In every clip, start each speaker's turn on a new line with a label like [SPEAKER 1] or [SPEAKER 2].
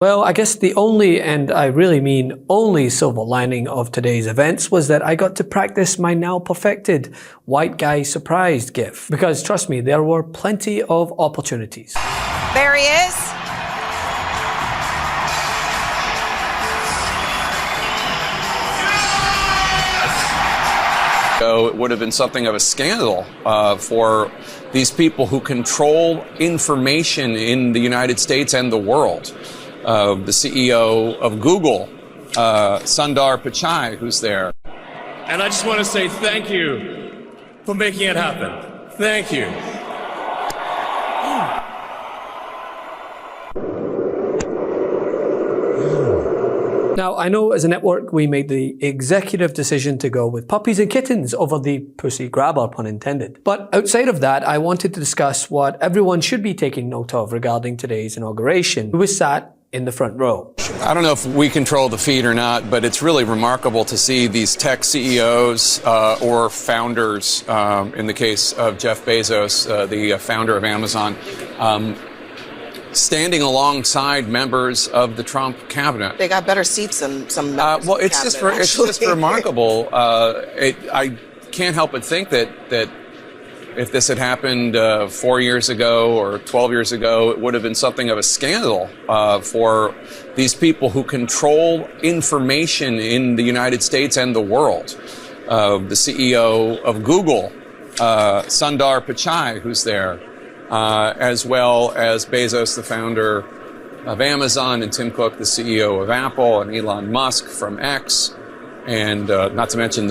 [SPEAKER 1] Well, I guess the only, and I really mean only, silver lining of today's events was that I got to practice my now perfected white guy surprised gif. Because trust me, there were plenty of opportunities.
[SPEAKER 2] There he is.
[SPEAKER 3] So it would have been something of a scandal for these people who control information in the United States and the world. The CEO of Google, Sundar Pichai, who's there.
[SPEAKER 4] And I just want to say thank you for making it happen. Thank you.
[SPEAKER 1] Now, I know as a network we made the executive decision to go with puppies and kittens over the pussy grabber, pun intended. But outside of that, I wanted to discuss what everyone should be taking note of regarding today's inauguration, who was sat in the front row.
[SPEAKER 3] I don't know if we control the feed or not, but it's really remarkable to see these tech CEOs or founders, in the case of Jeff Bezos, the founder of Amazon, standing alongside members of the Trump cabinet.
[SPEAKER 2] They got better seats than some members
[SPEAKER 3] well,
[SPEAKER 2] of the
[SPEAKER 3] it's
[SPEAKER 2] cabinet,
[SPEAKER 3] just it's just remarkable. I can't help but think that if this had happened 4 years ago or 12 years ago, it would have been something of a scandal for these people who control information in the United States and the world. The CEO of Google, Sundar Pichai, who's there, as well as Bezos, the founder of Amazon, and Tim Cook, the CEO of Apple, and Elon Musk from X, and not to mention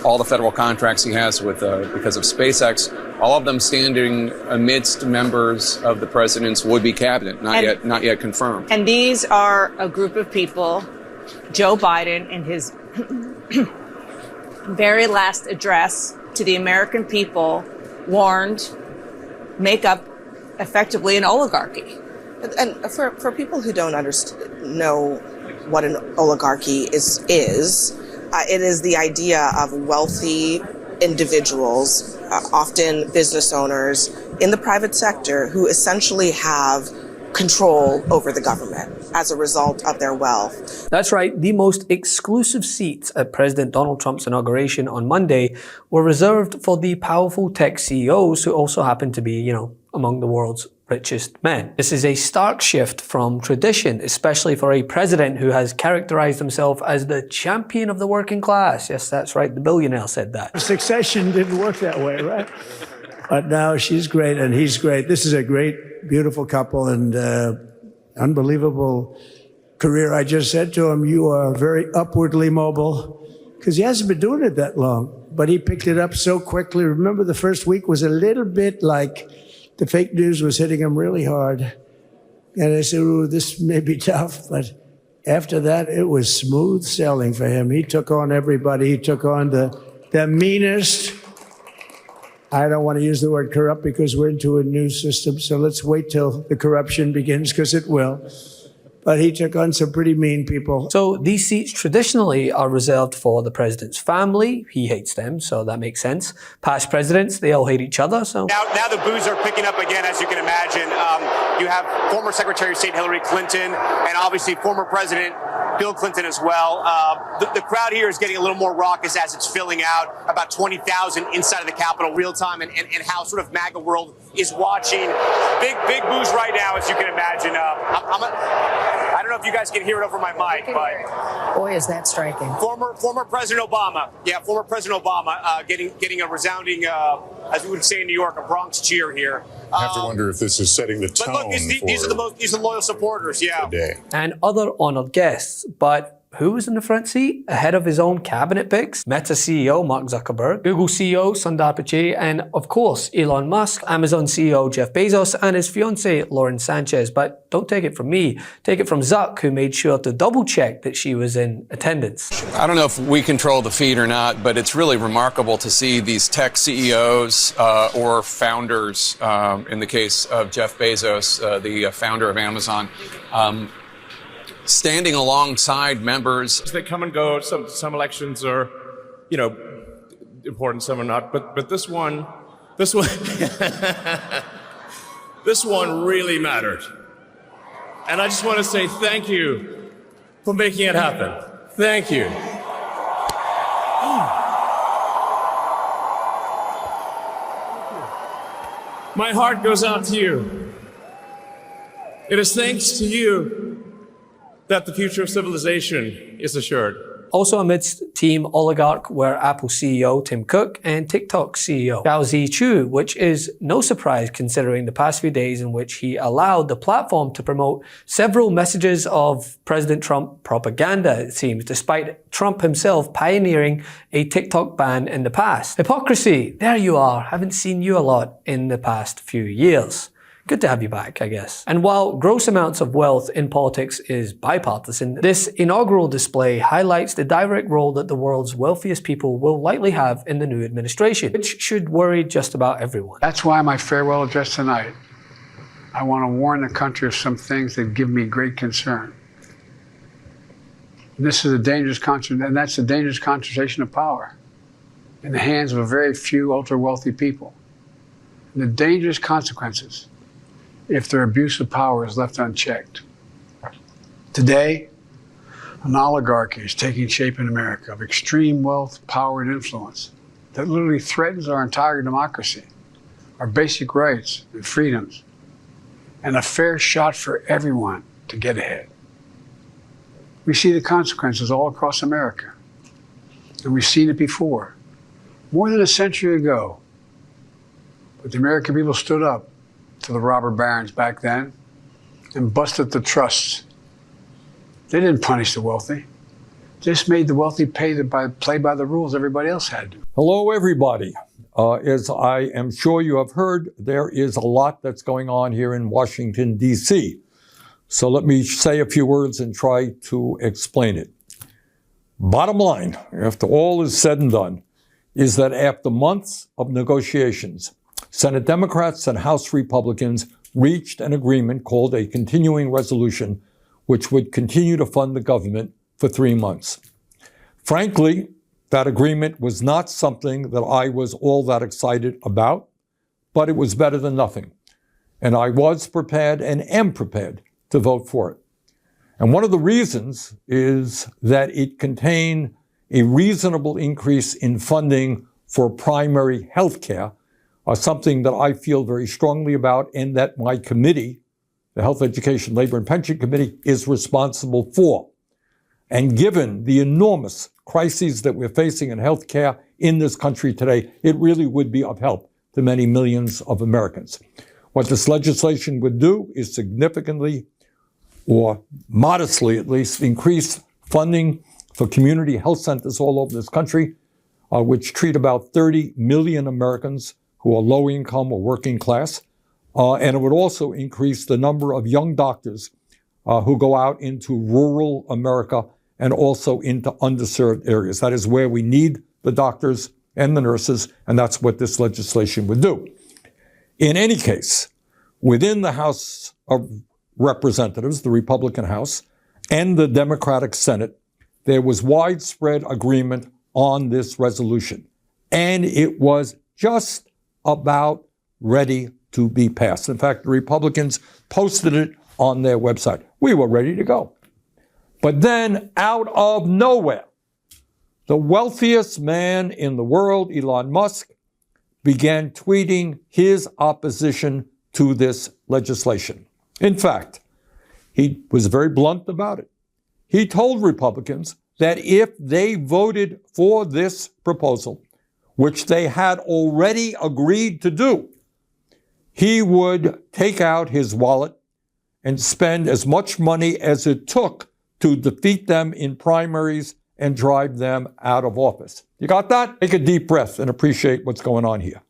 [SPEAKER 3] all the federal contracts he has with because of SpaceX, all of them standing amidst members of the president's would-be cabinet, not yet confirmed.
[SPEAKER 5] And these are a group of people. Joe Biden, in his very last address to the American people, warned, make up effectively an oligarchy.
[SPEAKER 2] And for people who don't know what an oligarchy is it is the idea of wealthy individuals, often business owners in the private sector, who essentially have control over the government as a result of their wealth.
[SPEAKER 1] That's right, the most exclusive seats at President Donald Trump's inauguration on Monday were reserved for the powerful tech CEOs who also happen to be, among the world's richest men. This is a stark shift from tradition, especially for a president who has characterized himself as the champion of the working class. Yes, that's right, the billionaire said that.
[SPEAKER 6] Succession didn't work that way, right? But now she's great and he's great. This is a great, beautiful couple and unbelievable career. I just said to him, you are very upwardly mobile, because he hasn't been doing it that long, but he picked it up so quickly. Remember, the first week was a little bit like the fake news was hitting him really hard. And I said, ooh, this may be tough, but after that, it was smooth sailing for him. He took on everybody. He took on the meanest. I don't want to use the word corrupt because we're into a new system, so let's wait till the corruption begins, because it will. But he took on some pretty mean people.
[SPEAKER 1] So these seats traditionally are reserved for the president's family. He hates them, so that makes sense. Past presidents, they all hate each other, so.
[SPEAKER 7] Now the boos are picking up again, as you can imagine. You have former Secretary of State Hillary Clinton and obviously former President Bill Clinton as well. The crowd here is getting a little more raucous as it's filling out. About 20,000 inside of the Capitol real time, and how sort of MAGA world is watching. Big boos right now, as you can imagine. I don't know if you guys can hear it over my mic, but
[SPEAKER 8] boy, is that striking.
[SPEAKER 7] Former President Obama, former President Obama, getting a resounding, as we would say in New York, a Bronx cheer here.
[SPEAKER 9] I have to wonder if this is setting the tone.
[SPEAKER 7] But look, these are the loyal supporters,
[SPEAKER 9] today.
[SPEAKER 1] And other honored guests, but who was in the front seat ahead of his own cabinet picks? Meta CEO Mark Zuckerberg, Google CEO Sundar Pichai, and of course Elon Musk, Amazon CEO Jeff Bezos, and his fiancée Lauren Sanchez. But don't take it from me, take it from Zuck, who made sure to double check that she was in attendance.
[SPEAKER 3] I don't know if we control the feed or not, but it's really remarkable to see these tech CEOs or founders, in the case of Jeff Bezos, the founder of Amazon, standing alongside members.
[SPEAKER 4] They come and go. Some elections are, important, some are not. But this one, this one really mattered. And I just want to say thank you for making it happen. Thank you. My heart goes out to you. It is thanks to you that the future of civilization is assured.
[SPEAKER 1] Also amidst Team Oligarch were Apple CEO Tim Cook and TikTok CEO Zhao Zichu, which is no surprise considering the past few days in which he allowed the platform to promote several messages of President Trump propaganda, it seems, despite Trump himself pioneering a TikTok ban in the past. Hypocrisy, there you are. Haven't seen you a lot in the past few years. Good to have you back, I guess. And while gross amounts of wealth in politics is bipartisan, this inaugural display highlights the direct role that the world's wealthiest people will likely have in the new administration, which should worry just about everyone.
[SPEAKER 8] That's why my farewell address tonight, I want to warn the country of some things that give me great concern. And this is a dangerous and that's a dangerous concentration of power in the hands of a very few ultra-wealthy people. And the dangerous consequences if their abuse of power is left unchecked. Today, an oligarchy is taking shape in America of extreme wealth, power, and influence that literally threatens our entire democracy, our basic rights and freedoms, and a fair shot for everyone to get ahead. We see the consequences all across America, and we've seen it before, more than a century ago. But the American people stood up to the robber barons back then and busted the trusts. They didn't punish the wealthy. Just made the wealthy play by the rules everybody else had to.
[SPEAKER 10] Hello, everybody. As I am sure you have heard, there is a lot that's going on here in Washington, D.C. So let me say a few words and try to explain it. Bottom line, after all is said and done, is that after months of negotiations, Senate Democrats and House Republicans reached an agreement called a continuing resolution, which would continue to fund the government for 3 months. Frankly, that agreement was not something that I was all that excited about, but it was better than nothing. And I was prepared and am prepared to vote for it. And one of the reasons is that it contained a reasonable increase in funding for primary health care, something that I feel very strongly about and that my committee, the Health, Education, Labor, and Pension Committee, is responsible for. And given the enormous crises that we're facing in health care in this country today, it really would be of help to many millions of Americans. What this legislation would do is significantly, or modestly at least, increase funding for community health centers all over this country, which treat about 30 million Americans who are low income or working class. And it would also increase the number of young doctors who go out into rural America and also into underserved areas. That is where we need the doctors and the nurses, and that's what this legislation would do. In any case, within the House of Representatives, the Republican House, and the Democratic Senate, there was widespread agreement on this resolution. And it was just about ready to be passed. In fact, the Republicans posted it on their website. We were ready to go. But then, out of nowhere, the wealthiest man in the world, Elon Musk, began tweeting his opposition to this legislation. In fact, he was very blunt about it. He told Republicans that if they voted for this proposal, which they had already agreed to do, he would take out his wallet and spend as much money as it took to defeat them in primaries and drive them out of office. You got that? Take a deep breath and appreciate what's going on here.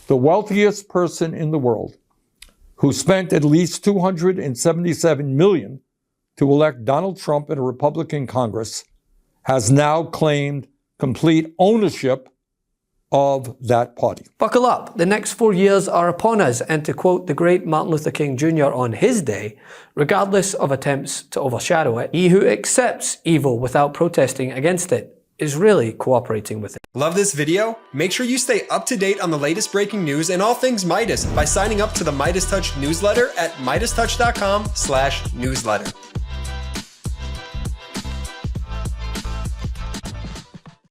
[SPEAKER 10] The wealthiest person in the world, who spent at least $277 million to elect Donald Trump in a Republican Congress, has now claimed complete ownership of that party.
[SPEAKER 1] Buckle up, the next 4 years are upon us, and to quote the great Martin Luther King Jr. on his day, regardless of attempts to overshadow it, he who accepts evil without protesting against it is really cooperating with it.
[SPEAKER 11] Love this video? Make sure you stay up to date on the latest breaking news and all things Midas by signing up to the MeidasTouch newsletter at MeidasTouch.com/newsletter.